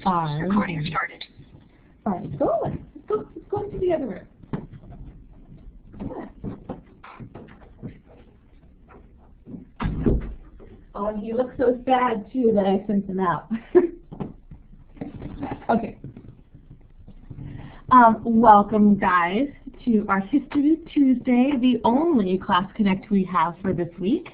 Five. Recording started. All right, go. Let's go to the other room. Oh, and he looks so sad too that I sent him out. Okay. Welcome, guys, to our History Tuesday, the only Class Connect we have for this week.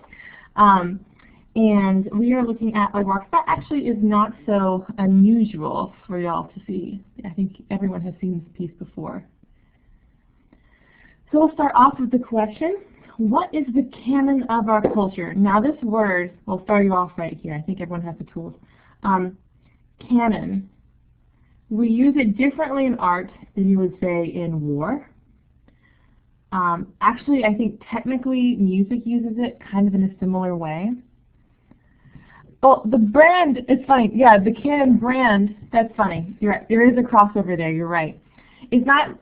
And we are looking at a work that actually is not so unusual for y'all to see. I think everyone has seen this piece before. So we'll start off with the question, what is the canon of our culture? Now this word will start you off right here. I think everyone has the tools. Canon. We use it differently in art than you would say in war. Actually, I think technically music uses it kind of in a similar way. Well, the brand, it's funny. Yeah, the Canon brand, that's funny. You're right. There is a crossover there. You're right. It's not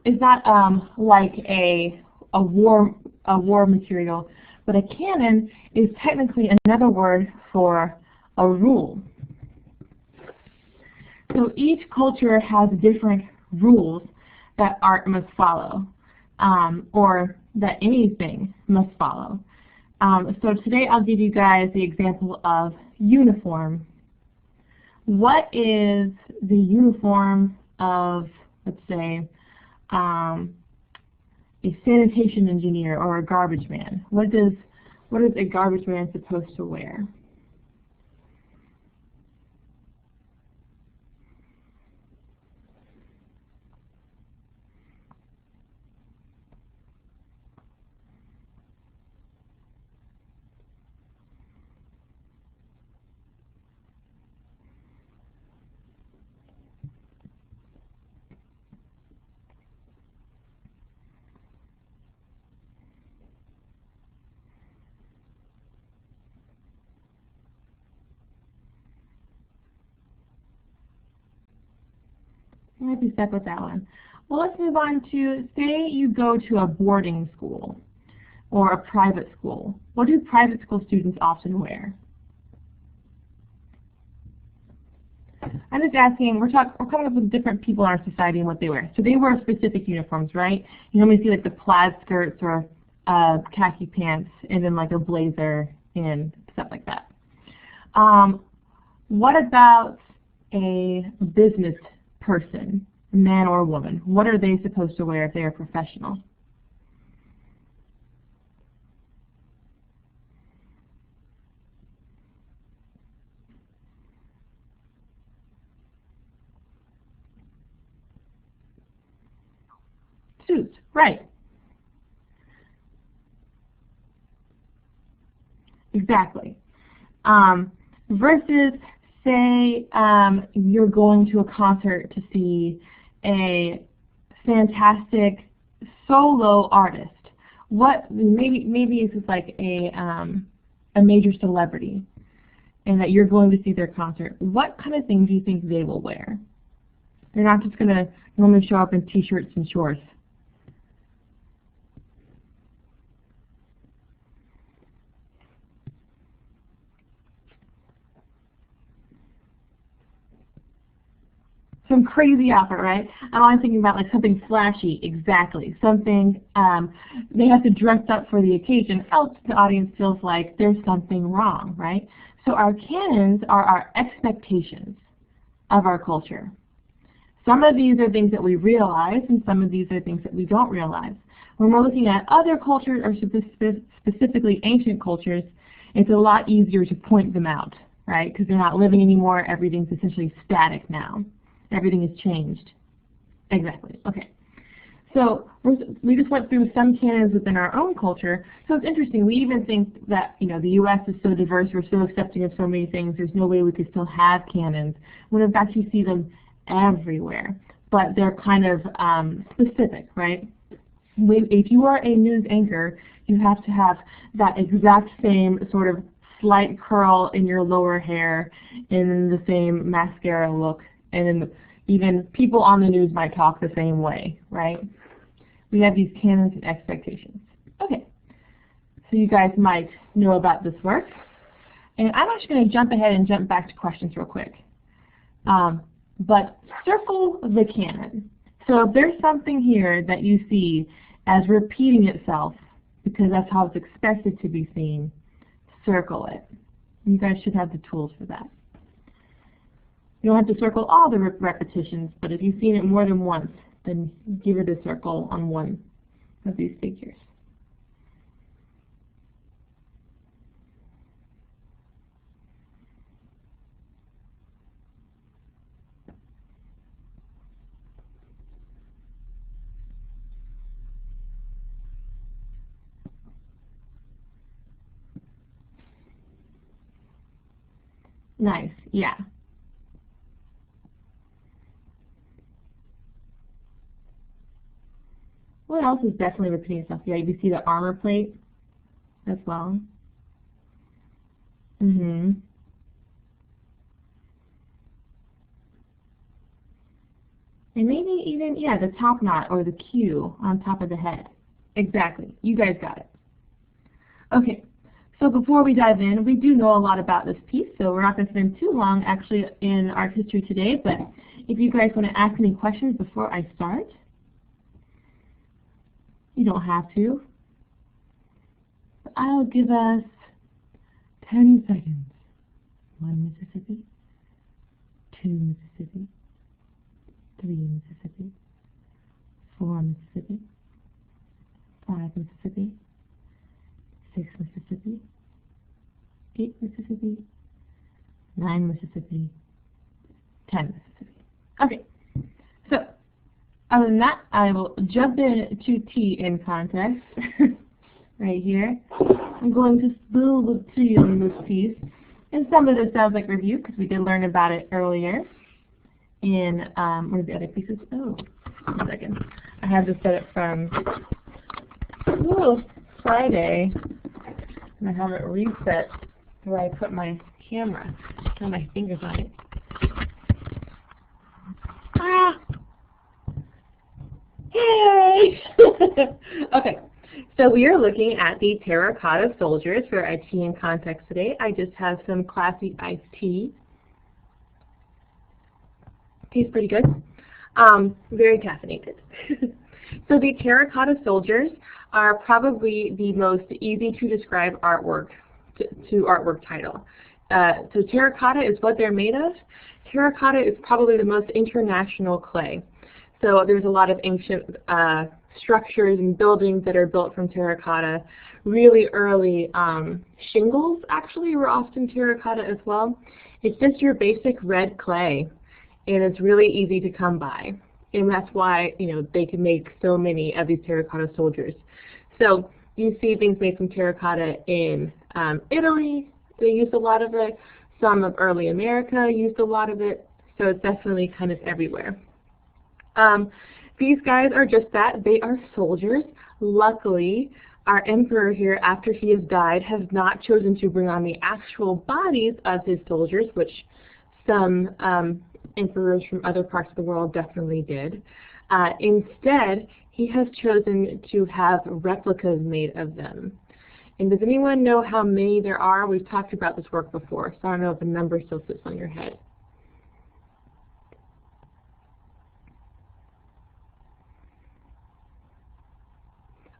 like a war material, but a canon is technically another word for a rule. So each culture has different rules that art must follow, or that anything must follow. So today I'll give you guys the example of uniform. What is the uniform of, let's say, a sanitation engineer or a garbage man? What is a garbage man supposed to wear? I might be stuck with that one. Well, let's move on to, say you go to a boarding school or a private school. What do private school students often wear? I'm just asking, we're coming up with different people in our society and what they wear. So they wear specific uniforms, right? You normally see like the plaid skirts or khaki pants and then like a blazer and stuff like that. What about a business person, man or woman? What are they supposed to wear if they are professional? Suits, right. Exactly. Versus, say, you're going to a concert to see a fantastic solo artist. Maybe it's just like a major celebrity, and that you're going to see their concert. What kind of things do you think they will wear? They're not just going to normally show up in t-shirts and shorts. Some crazy outfit, right? I'm always thinking about like something flashy, exactly. Something, they have to dress up for the occasion, else the audience feels like there's something wrong, right? So our canons are our expectations of our culture. Some of these are things that we realize, and some of these are things that we don't realize. When we're looking at other cultures, or specifically ancient cultures, it's a lot easier to point them out, right? Because they're not living anymore, everything's essentially static now. Everything has changed. Exactly. Okay. So we just went through some canons within our own culture. So it's interesting. We even think that, you know, the U.S. is so diverse, we're so accepting of so many things, there's no way we could still have canons, when in fact you see them everywhere. But they're kind of specific, right? If you are a news anchor, you have to have that exact same sort of slight curl in your lower hair and the same mascara look. And then even people on the news might talk the same way, right? We have these canons and expectations. Okay, so you guys might know about this work. And I'm actually going to jump ahead and jump back to questions real quick. But circle the canon. So if there's something here that you see as repeating itself, because that's how it's expected to be seen, circle it. You guys should have the tools for that. You don't have to circle all the repetitions, but if you've seen it more than once, then give it a circle on one of these figures. Nice, yeah. What else is definitely repeating itself? Yeah, you see the armor plate as well. And maybe even, yeah, the top knot or the Q on top of the head. Exactly. You guys got it. Okay. So before we dive in, we do know a lot about this piece, so we're not going to spend too long actually in art history today, but if you guys want to ask any questions before I start, you don't have to. I'll give us 10 seconds. 1 Mississippi, 2 Mississippi, 3 Mississippi, 4 Mississippi, 5 Mississippi, 6 Mississippi, 8 Mississippi, 9 Mississippi, 10 Mississippi. Okay, so other than that, I will jump into T in context right here. I'm going to spill the tea on this piece. And some of this sounds like review because we did learn about it earlier in one of the other pieces. Oh, 1 second. I have this set up from Friday, and I have it reset where I put my camera. Got my fingers on it. Ah! Yay! Okay, so we are looking at the Terracotta soldiers for our tea in context today. I just have some classy iced tea. Tastes pretty good. Very caffeinated. So the Terracotta soldiers are probably the most easy to describe artwork to artwork title. So terracotta is what they're made of. Terracotta is probably the most international clay. So there's a lot of ancient structures and buildings that are built from terracotta. Really early shingles actually were often terracotta as well. It's just your basic red clay, and it's really easy to come by. And that's why, you know, they can make so many of these terracotta soldiers. So you see things made from terracotta in Italy. They used a lot of it. Some of early America used a lot of it. So it's definitely kind of everywhere. These guys are just that. They are soldiers. Luckily, our emperor here, after he has died, has not chosen to bring on the actual bodies of his soldiers, which some emperors from other parts of the world definitely did. Instead, he has chosen to have replicas made of them. And does anyone know how many there are? We've talked about this work before, so I don't know if the number still sits on your head.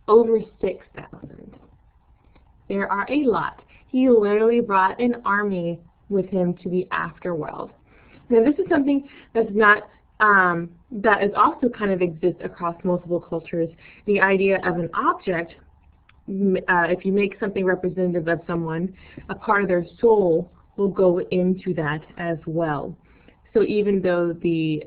Over 6,000. There are a lot. He literally brought an army with him to the afterworld. Now this is something that's not, that is also kind of exists across multiple cultures. The idea of an object, if you make something representative of someone, a part of their soul will go into that as well. So even though these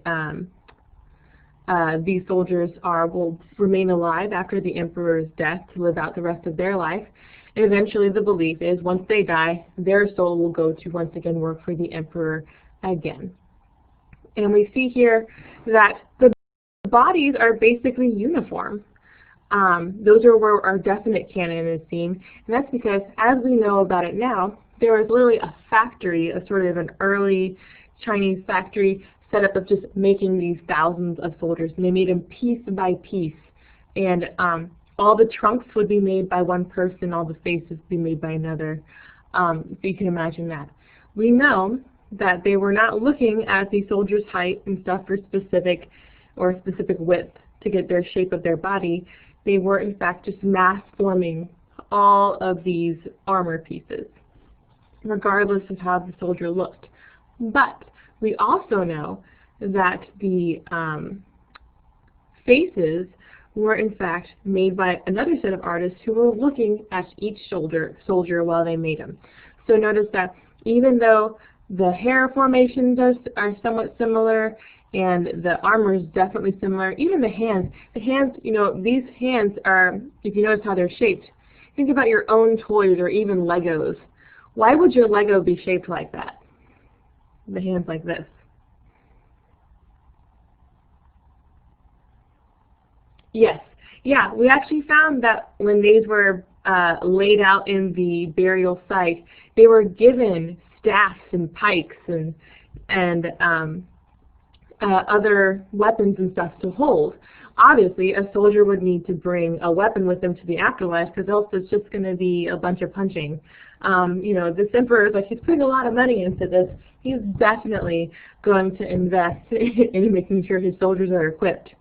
soldiers will remain alive after the emperor's death to live out the rest of their life, eventually the belief is once they die, their soul will go to once again work for the emperor again. And we see here that the bodies are basically uniform. Those are where our definite canon is seen, and that's because, as we know about it now, there was literally a factory, a sort of an early Chinese factory set up of just making these thousands of soldiers, and they made them piece by piece. And all the trunks would be made by one person, all the faces would be made by another. So you can imagine that. We know that they were not looking at the soldier's height and stuff for specific width to get their shape of their body. They were in fact just mass forming all of these armor pieces, regardless of how the soldier looked. But we also know that the faces were in fact made by another set of artists who were looking at each soldier while they made them. So notice that even though the hair formations are somewhat similar and the armor is definitely similar, even the hands, you know, these hands are, if you notice how they're shaped, think about your own toys or even Legos. Why would your Lego be shaped like that? The hands like this. Yes. Yeah, we actually found that when these were laid out in the burial site, they were given staffs and pikes and other weapons and stuff to hold. Obviously, a soldier would need to bring a weapon with them to the afterlife, because else it's just going to be a bunch of punching. You know, this emperor is like, he's putting a lot of money into this. He's definitely going to invest in making sure his soldiers are equipped.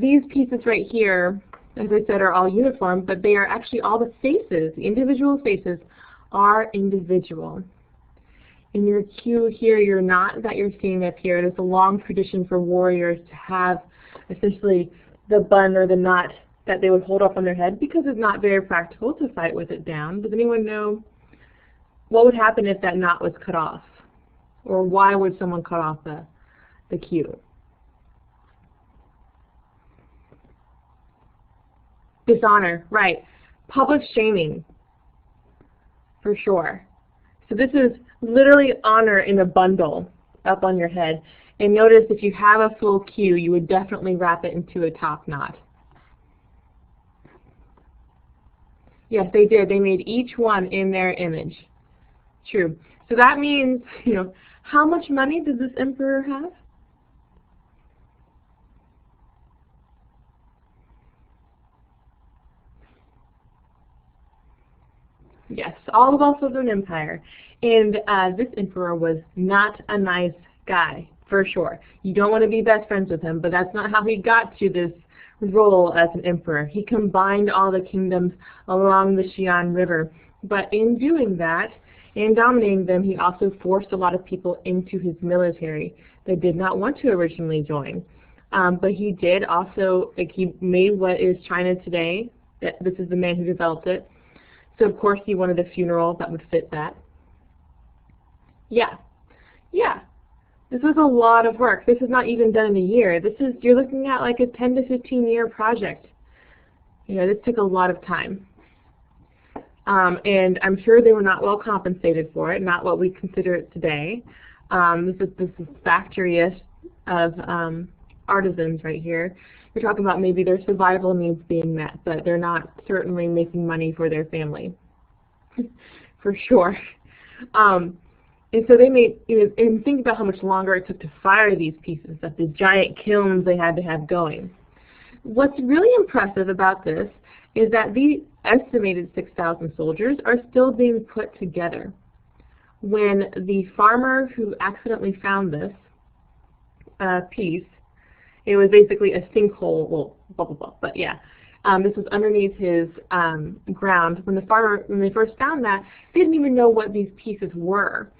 These pieces right here, as I said, are all uniform, but they are actually all the faces, the individual faces are individual. In your queue here, your knot that you're seeing up here, there's a long tradition for warriors to have essentially the bun or the knot that they would hold up on their head, because it's not very practical to fight with it down. Does anyone know what would happen if that knot was cut off? Or why would someone cut off the queue? Dishonor, right. Public shaming, for sure. So this is literally honor in a bundle up on your head. And notice if you have a full queue, you would definitely wrap it into a top knot. Yes, they did. They made each one in their image. True. So that means, you know, how much money does this emperor have? Yes, all of us was an empire. And this emperor was not a nice guy, for sure. You don't want to be best friends with him, but that's not how he got to this role as an emperor. He combined all the kingdoms along the Xi'an River. But in doing that, in dominating them, he also forced a lot of people into his military that did not want to originally join. But he did also, like, he made what is China today. This is the man who developed it. So of course he wanted a funeral that would fit that. Yeah. This was a lot of work. This is not even done in a year. You're looking at like a 10 to 15 year project. You know, this took a lot of time. And I'm sure they were not well compensated for it, not what we consider it today. This is factory of artisans right here. We're talking about maybe their survival needs being met, but they're not certainly making money for their family, for sure. And so they made, you know, and think about how much longer it took to fire these pieces, at the giant kilns they had to have going. What's really impressive about this is that the estimated 6,000 soldiers are still being put together. When the farmer who accidentally found this piece, it was basically a sinkhole, well, blah, blah, blah, but yeah. This was underneath his ground. When they first found that, they didn't even know what these pieces were.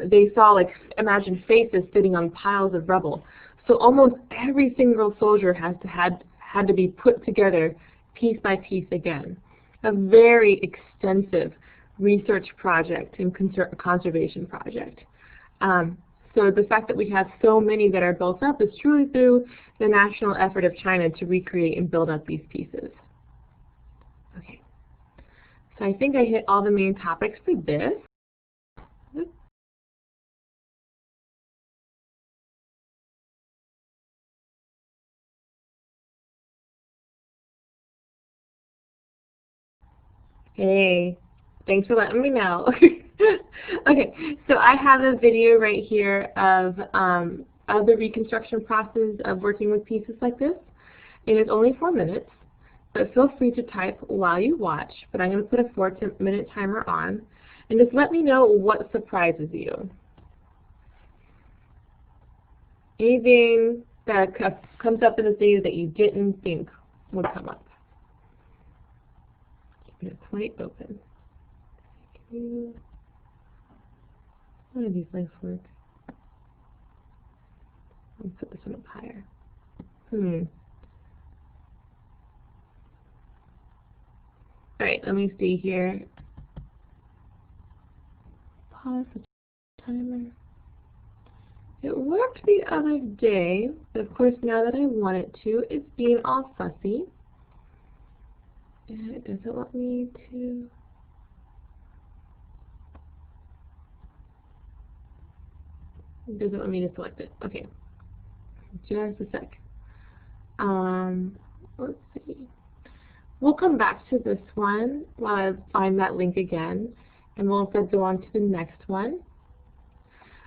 They saw, like, imagine faces sitting on piles of rubble. So almost every single soldier had to be put together piece by piece again. A very extensive research project and conservation project. So the fact that we have so many that are built up is truly through the national effort of China to recreate and build up these pieces. Okay, so I think I hit all the main topics for this. Hey, thanks for letting me know. Okay, so I have a video right here of the reconstruction process of working with pieces like this. It is only 4 minutes, but feel free to type while you watch. But I'm going to put a 4-minute timer on. And just let me know what surprises you. Anything that comes up in this video that you didn't think would come up. Keep it quite open. One of these links work. Let's put this one up higher. Alright, let me see here. Pause the timer. It worked the other day, but of course now that I want it to, it's being all fussy. And it doesn't want me to... It doesn't want me to select it. Okay. Just a sec. Let's see. We'll come back to this one while I find that link again, and we'll instead go on to the next one,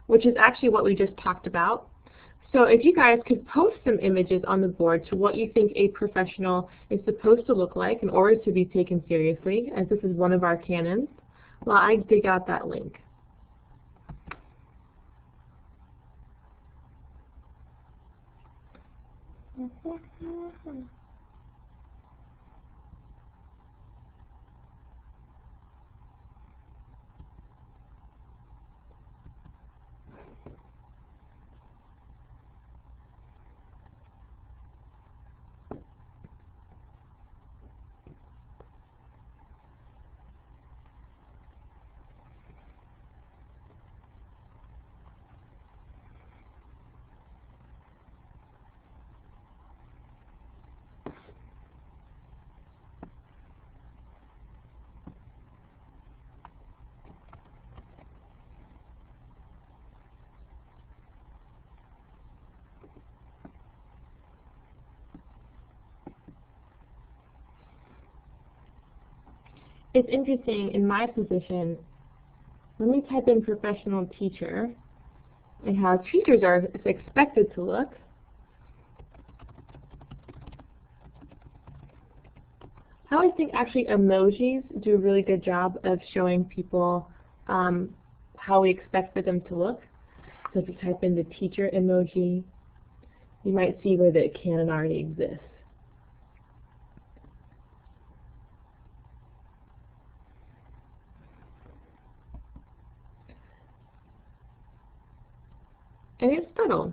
which is actually what we just talked about. So if you guys could post some images on the board to what you think a professional is supposed to look like in order to be taken seriously, as this is one of our canons, while I dig out that link. It's interesting, in my position, let me type in professional teacher and how teachers are expected to look. How I think actually emojis do a really good job of showing people how we expect for them to look. So if you type in the teacher emoji, you might see where the canon already exists. And it's subtle.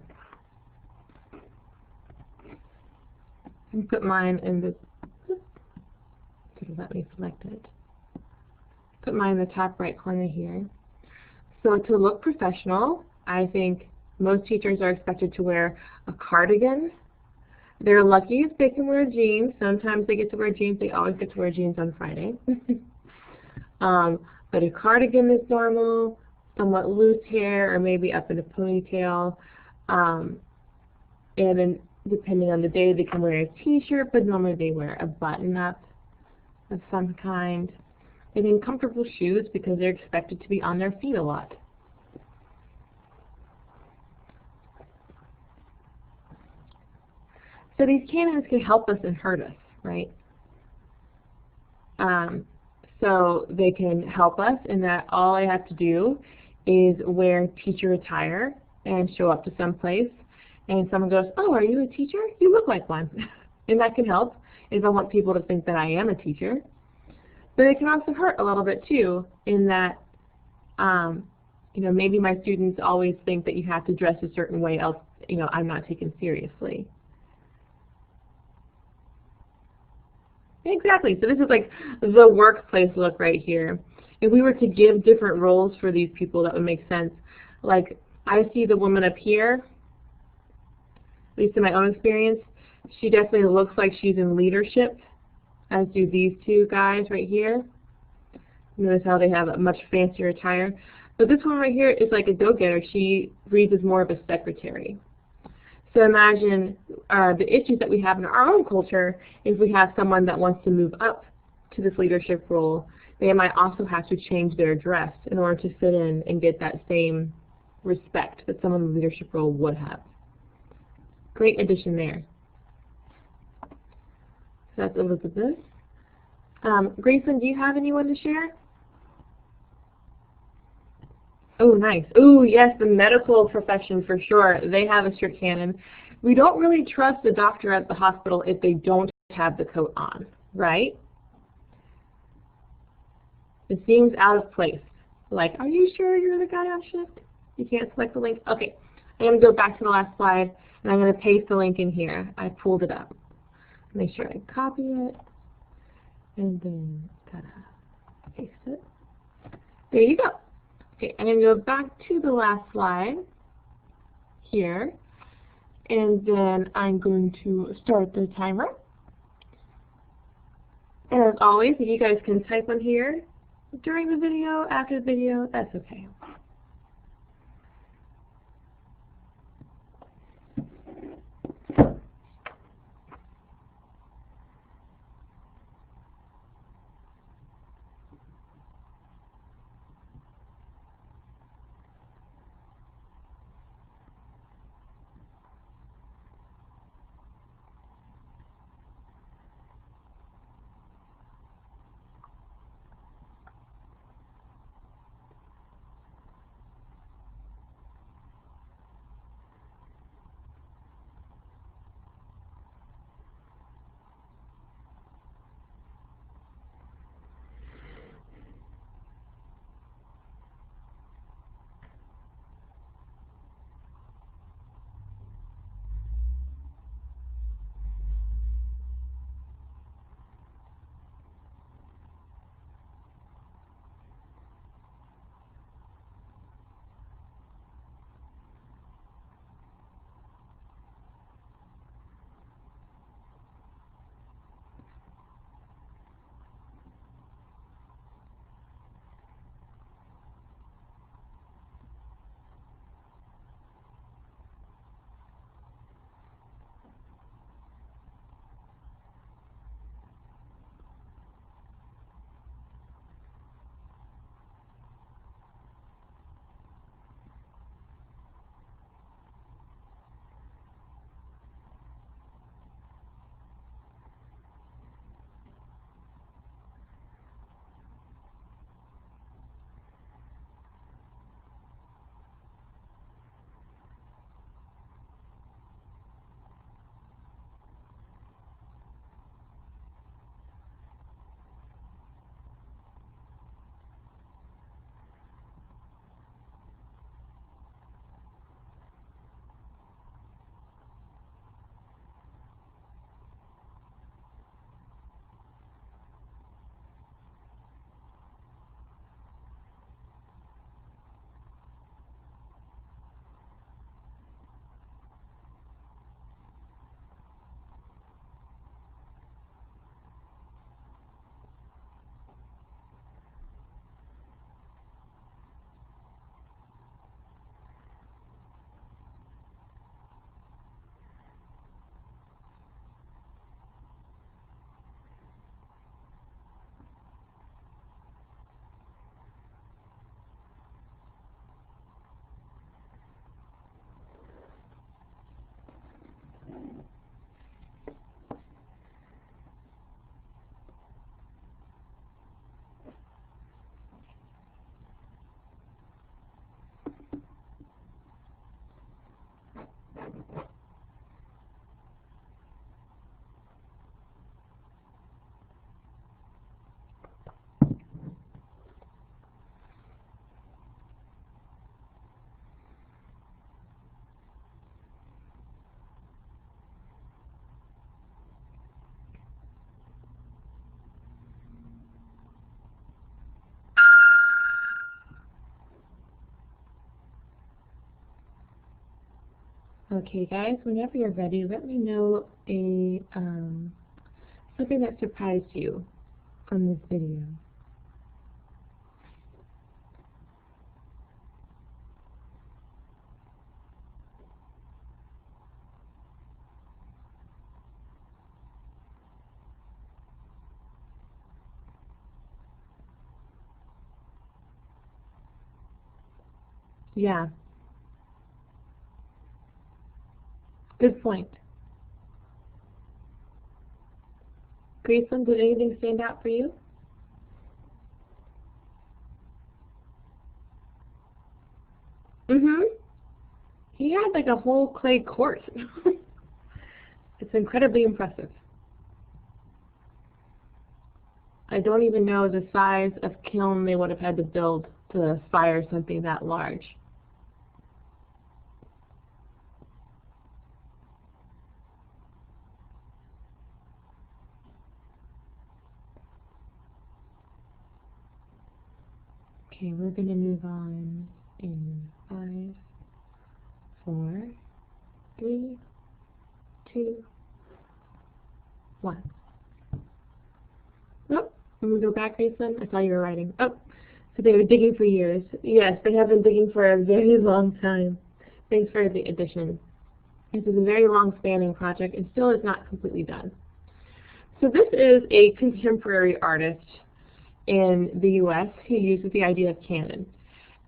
And put mine in the, let me select it. Put mine in the top right corner here. So to look professional, I think most teachers are expected to wear a cardigan. They're lucky if they can wear jeans. Sometimes they get to wear jeans. They always get to wear jeans on Friday. But a cardigan is normal. Somewhat loose hair, or maybe up in a ponytail, and then depending on the day they can wear a t-shirt, but normally they wear a button-up of some kind, and then comfortable shoes because they're expected to be on their feet a lot. So these canons can help us and hurt us, right? So they can help us in that all I have to do is wear teacher attire and show up to some place, and someone goes, "Oh, are you a teacher? You look like one." And that can help if I want people to think that I am a teacher. But it can also hurt a little bit too, in that you know, maybe my students always think that you have to dress a certain way, else I'm not taken seriously. Exactly. So this is like the workplace look right here. If we were to give different roles for these people, that would make sense. Like, I see the woman up here, at least in my own experience, she definitely looks like she's in leadership, as do these two guys right here. Notice how they have a much fancier attire. But this one right here is like a go-getter. She reads as more of a secretary. So imagine the issues that we have in our own culture if we have someone that wants to move up to this leadership role. They might also have to change their dress in order to fit in and get that same respect that someone in the leadership role would have. Great addition there. So that's Elizabeth. Grayson, do you have anyone to share? Oh, nice. Oh, yes, the medical profession for sure. They have a strict canon. We don't really trust the doctor at the hospital if they don't have the coat on, right? It seems out of place. Like, are you sure you're the guy on shift? You can't select the link? Okay, I'm going to go back to the last slide, and I'm going to paste the link in here. I pulled it up. Make sure I copy it, and then gotta paste it. There you go. Okay, I'm going to go back to the last slide here, and then I'm going to start the timer. And as always, if you guys can type on here during the video, after the video, that's okay. Okay, guys, whenever you're ready, let me know something that surprised you from this video. Yeah, good point. Graceland, did anything stand out for you? Mm-hmm. He had like a whole clay court. It's incredibly impressive. I don't even know the size of kiln they would have had to build to fire something that large. Okay, we're going to move on in 5, 4, 3, 2, 1. Oh, I'm going to go back, Mason. I saw you were writing. Oh, so they were digging for years. Yes, they have been digging for a very long time. Thanks for the addition. This is a very long-spanning project and still is not completely done. So this is a contemporary artist in the U.S. who uses the idea of canon.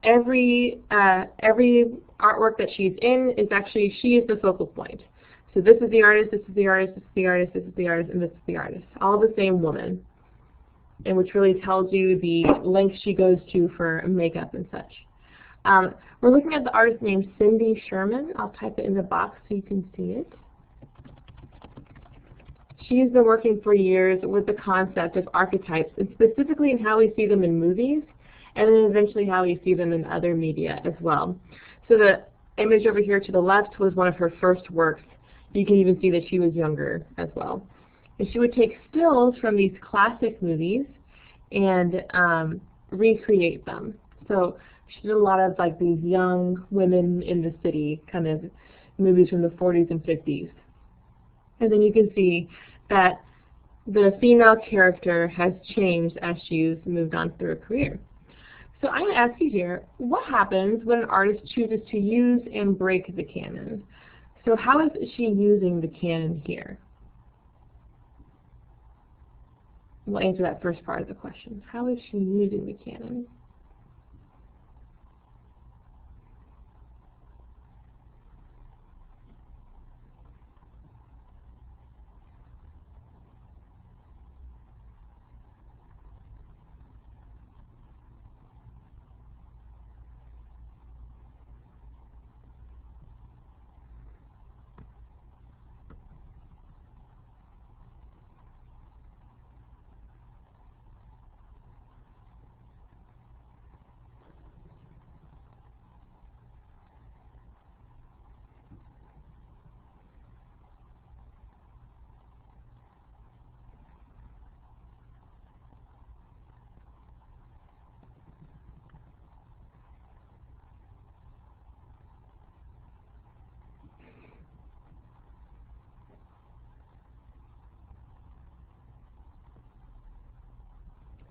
Every artwork that she's in is actually, she is the focal point. So this is the artist, this is the artist, this is the artist, this is the artist, and this is the artist. All the same woman. And which really tells you the lengths she goes to for makeup and such. We're looking at the artist named Cindy Sherman. I'll type it in the box so you can see it. She's been working for years with the concept of archetypes, and specifically in how we see them in movies, and then eventually how we see them in other media as well. So the image over here to the left was one of her first works. You can even see that she was younger as well. And she would take stills from these classic movies and recreate them. So she did a lot of like these young women in the city kind of movies from the 40s and 50s. And then you can see that the female character has changed as she's moved on through her career. So I'm going to ask you here, what happens when an artist chooses to use and break the canon? So how is she using the canon here? We'll answer that first part of the question. How is she using the canon?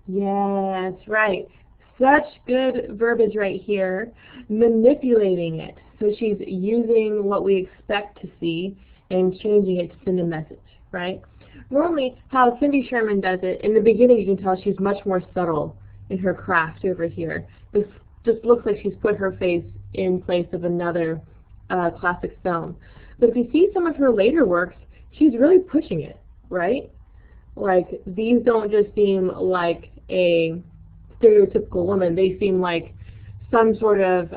Yes, right. Such good verbiage right here. Manipulating it. So she's using what we expect to see and changing it to send a message, right? Normally, how Cindy Sherman does it, in the beginning you can tell she's much more subtle in her craft over here. This just looks like she's put her face in place of another classic film. But if you see some of her later works, she's really pushing it, right? Like, these don't just seem like a stereotypical woman. They seem like some sort of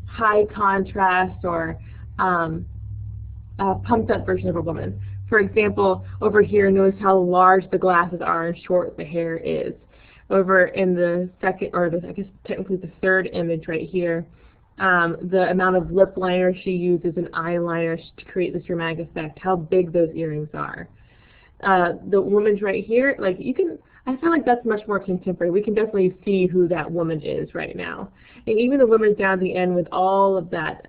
high contrast or pumped up version of a woman. For example, over here, notice how large the glasses are and short the hair is. Over in the second, or I guess technically the third image right here, the amount of lip liner she uses and eyeliner to create this dramatic effect, how big those earrings are. The woman's right here, like I feel like that's much more contemporary. We can definitely see who that woman is right now. And even the woman down the end with all of that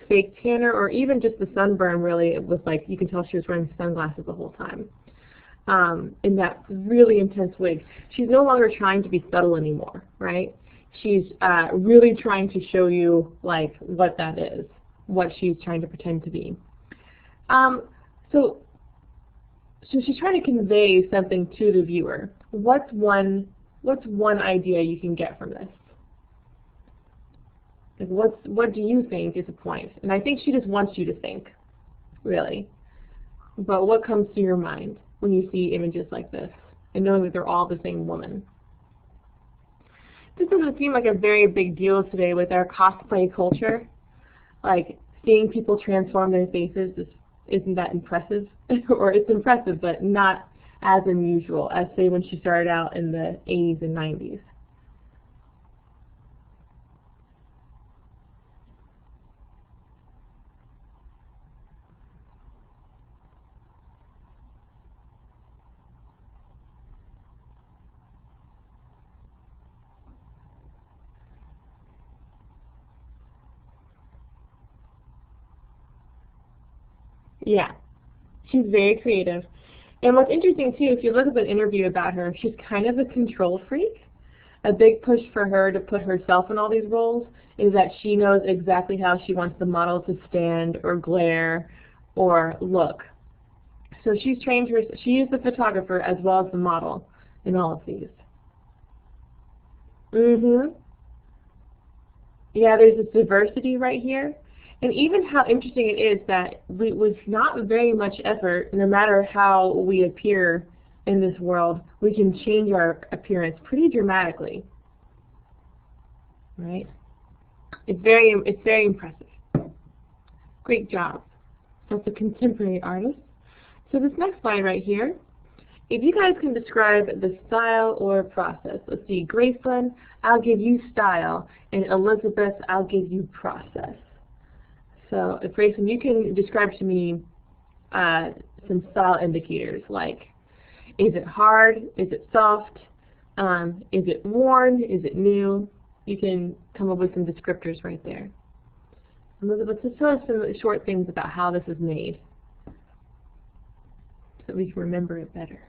fake tanner, or even just the sunburn, really, it was like you can tell she was wearing sunglasses the whole time. In that really intense wig. She's no longer trying to be subtle anymore, right? She's really trying to show you like what that is, what she's trying to pretend to be. So she's trying to convey something to the viewer. What's one idea you can get from this? Like what do you think is the point? And I think she just wants you to think, really. But what comes to your mind when you see images like this, and knowing that they're all the same woman? This doesn't seem like a very big deal today with our cosplay culture. Like, seeing people transform their faces isn't that impressive. Or it's impressive, but not as unusual as, say, when she started out in the 80s and 90s. Yeah, she's very creative. And what's interesting, too, if you look at an interview about her, she's kind of a control freak. A big push for her to put herself in all these roles is that she knows exactly how she wants the model to stand or glare or look. So she's trained her, she is the photographer as well as the model in all of these. Yeah, there's this diversity right here. And even how interesting it is that with not very much effort, no matter how we appear in this world, we can change our appearance pretty dramatically. Right? It's very impressive. Great job. That's a contemporary artist. So this next slide right here, if you guys can describe the style or process. Let's see, Graceland, I'll give you style, and Elizabeth, I'll give you process. So if Graceland, you can describe to me some style indicators, like is it hard, is it soft, is it worn, is it new? You can come up with some descriptors right there. Elizabeth, just tell us some short things about how this is made so that we can remember it better.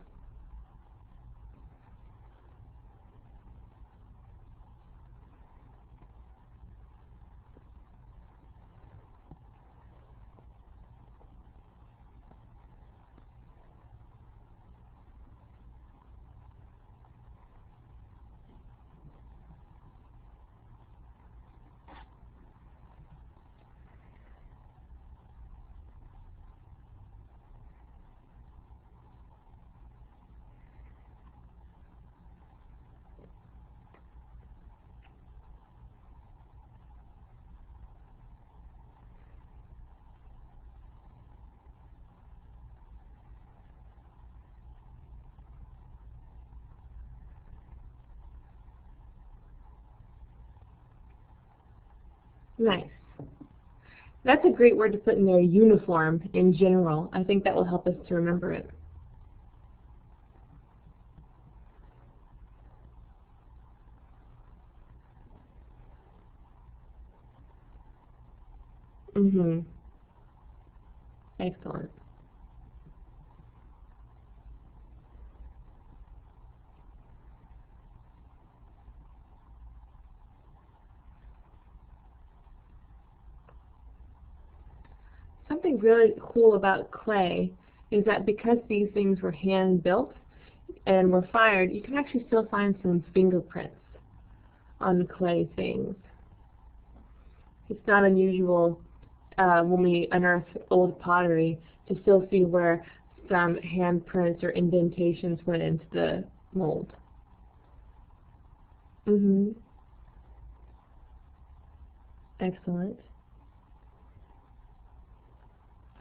Nice. That's a great word to put in there, uniform, in general. I think that will help us to remember it. Excellent. Something really cool about clay is that because these things were hand built and were fired, you can actually still find some fingerprints on clay things. It's not unusual when we unearth old pottery to still see where some handprints or indentations went into the mold. Excellent.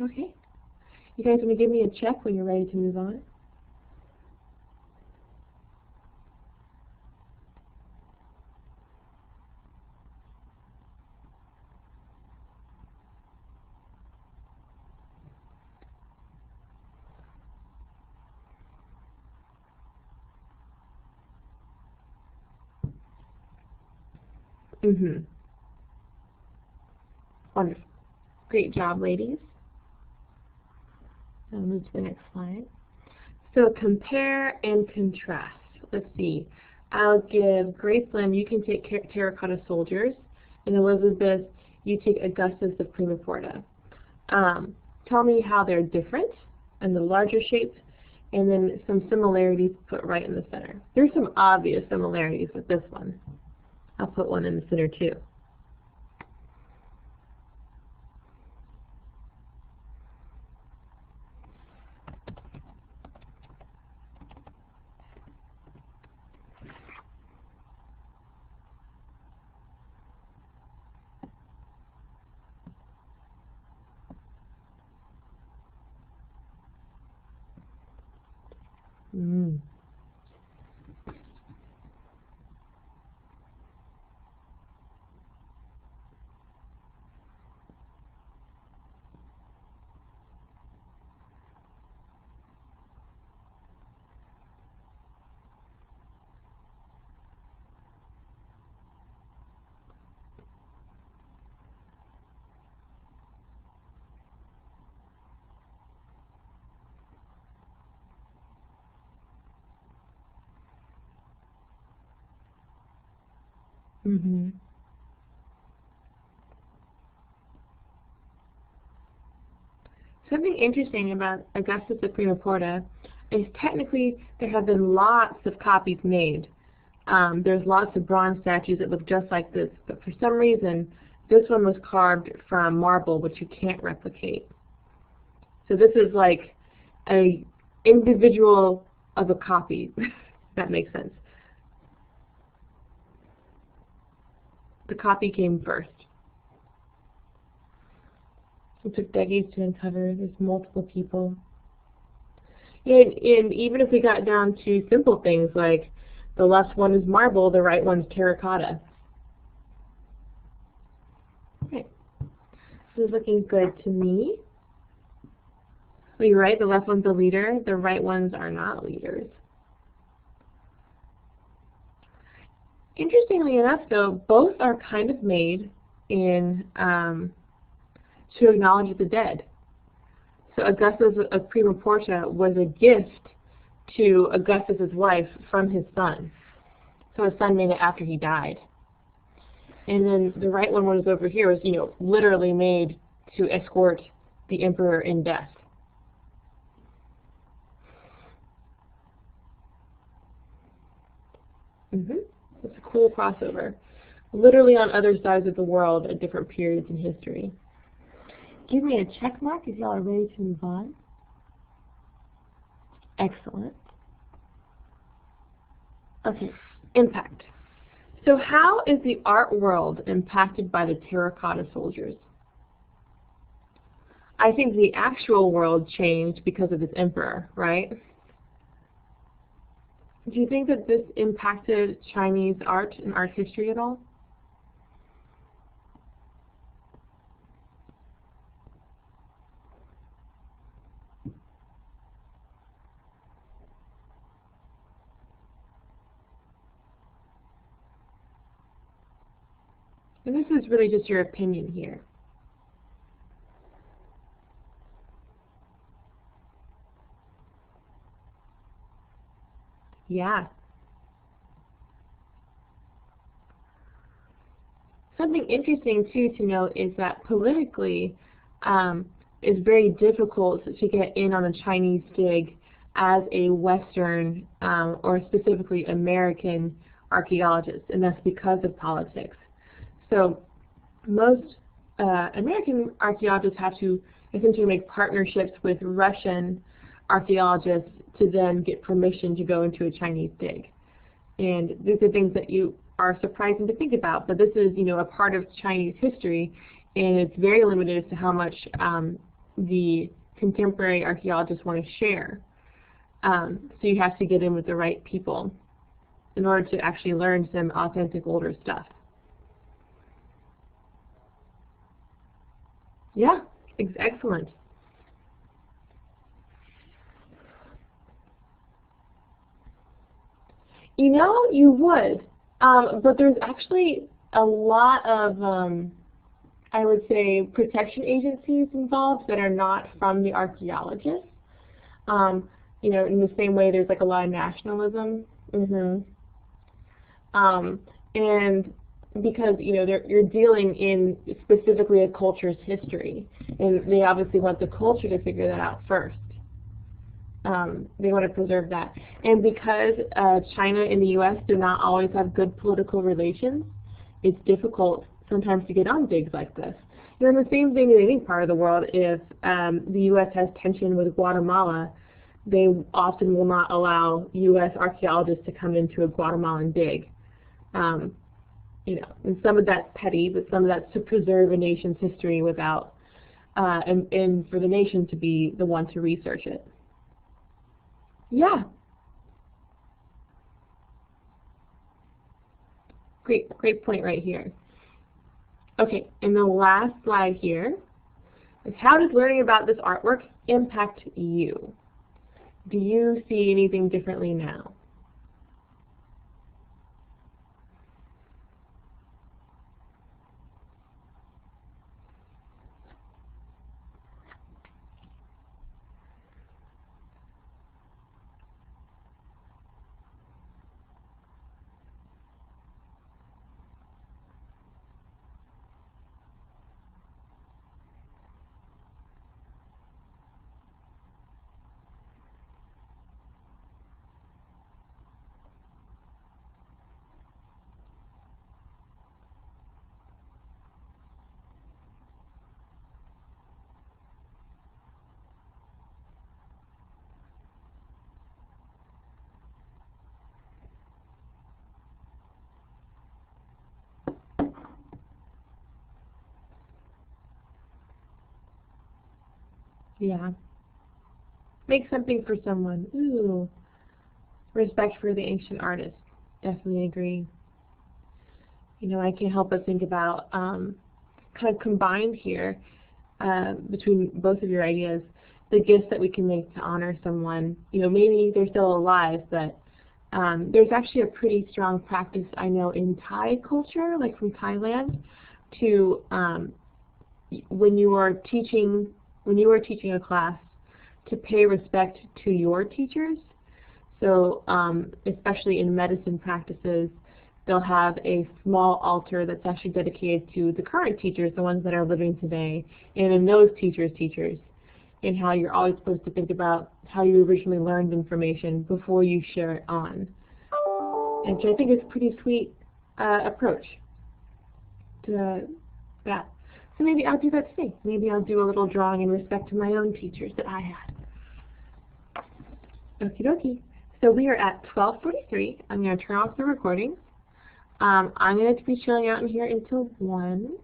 Okay. You guys want to give me a check when you're ready to move on? Wonderful. Great job, ladies. I'll move to the next slide. So compare and contrast. Let's see. I'll give Graceland, you can take Terracotta Soldiers, and Elizabeth, you take Augustus of Prima Porta. Tell me how they're different and the larger shapes, and then some similarities put right in the center. There's some obvious similarities with this one. I'll put one in the center too. Mm-hmm. Something interesting about Augustus of Prima Porta is technically there have been lots of copies made. There's lots of bronze statues that look just like this, but for some reason this one was carved from marble, which you can't replicate. So this is like a individual of a copy, if that makes sense. The copy came first. It took decades to uncover. There's multiple people. And even if we got down to simple things like the left one is marble, the right one's terracotta. Okay. This is looking good to me. Well, you're right, the left one's a leader, the right ones are not leaders. Interestingly enough, though, both are kind of made in to acknowledge the dead. So Augustus of Prima Porta was a gift to Augustus's wife from his son. So his son made it after he died. And then the right one was over here was, literally made to escort the emperor in death. It's a cool crossover. Literally on other sides of the world at different periods in history. Give me a check mark if y'all are ready to move on. Excellent. Okay, impact. So how is the art world impacted by the terracotta soldiers? I think the actual world changed because of this emperor, right? Do you think that this impacted Chinese art and art history at all? And this is really just your opinion here. Yeah. Something interesting, too, to note is that politically it's very difficult to get in on a Chinese dig as a Western or specifically American archaeologist, and that's because of politics. So most American archaeologists have to essentially make partnerships with Russian archaeologists to then get permission to go into a Chinese dig. And these are things that you are surprising to think about, but this is, a part of Chinese history, and it's very limited as to how much the contemporary archaeologists want to share. So you have to get in with the right people in order to actually learn some authentic older stuff. Yeah, excellent. You would, but there's actually a lot of, I would say, protection agencies involved that are not from the archaeologists. In the same way there's like a lot of nationalism. And because, you're dealing in specifically a culture's history, and they obviously want the culture to figure that out first. They want to preserve that. And because China and the U.S. do not always have good political relations, it's difficult sometimes to get on digs like this. And the same thing in any part of the world, if the U.S. has tension with Guatemala, they often will not allow U.S. archaeologists to come into a Guatemalan dig. And some of that's petty, but some of that's to preserve a nation's history without, and for the nation to be the one to research it. Yeah. Great point right here. Okay, and the last slide here is how does learning about this artwork impact you? Do you see anything differently now? Yeah. Make something for someone. Ooh. Respect for the ancient artist. Definitely agree. You know, I can't help but think about kind of combined here between both of your ideas, the gifts that we can make to honor someone. You know, maybe they're still alive, but there's actually a pretty strong practice I know in Thai culture, like from Thailand, to when you are teaching a class, to pay respect to your teachers. So especially in medicine practices, they'll have a small altar that's actually dedicated to the current teachers, the ones that are living today, and then those teachers' teachers, and how you're always supposed to think about how you originally learned information before you share it on. And which I think is a pretty sweet approach to that. So maybe I'll do that today. Maybe I'll do a little drawing in respect to my own teachers that I had. Okie dokie. So we are at 12:43. I'm going to turn off the recording. I'm going to be chilling out in here until 1.